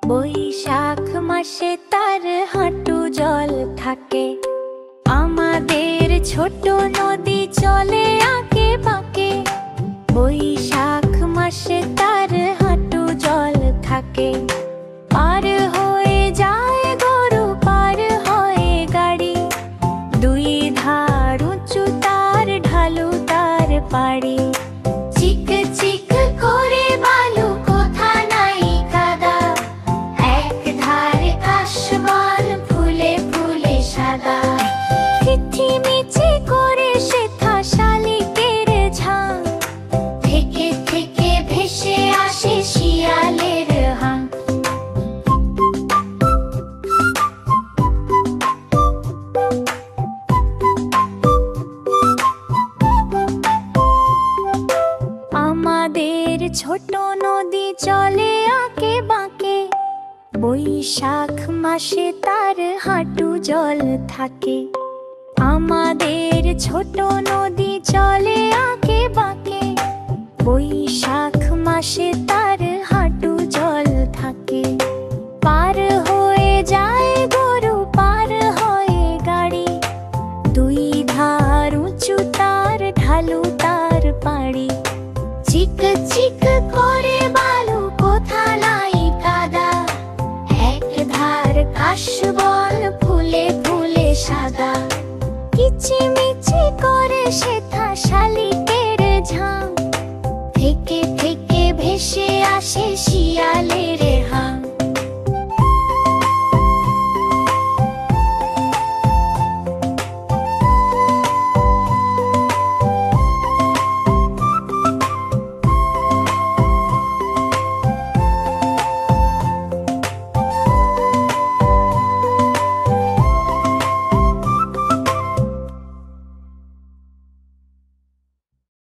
বৈশাখ মাসে তার হাঁটু জল থাকে। আমাদের ছোট নদী চলে আঁকে বাঁকে। বৈশাখ মাসে তার হাঁটু জল থাকে। পার হয়ে যায় গরু, পার হয়ে গাড়ি। দুই ধার উঁচু তার, ঢালু তার পাড়ি। চিক চিক করে বালু, কোথা নাই কাদা। এক ধারে কাশবন, ফুলে ফুলে সাদা। কিচিমিচি করে সেথা শালিকের ঝাঁ। থেকে থেকে ভেসে আসে শিয়ালের হাঁ। আমাদের ছোট নদী চলে আঁকে বাঁকে। বৈশাখ মাসে তার হাঁটু জল থাকে। আমাদের ছোট নদী চলে আঁকে বাঁকে। বৈশাখ মাসে তার হাঁটু জল থাকে। পার হয়ে যায় গরু, পার হয়ে গাড়ি। দুই ধার উঁচু তার, ঢালু তার পাড়ি। চিক চিক করে বালু, কোথা নাই কাদা। এক ধার কাশবন, ফুলে ফুলে সাদা। কিচিমিচি করে সেথা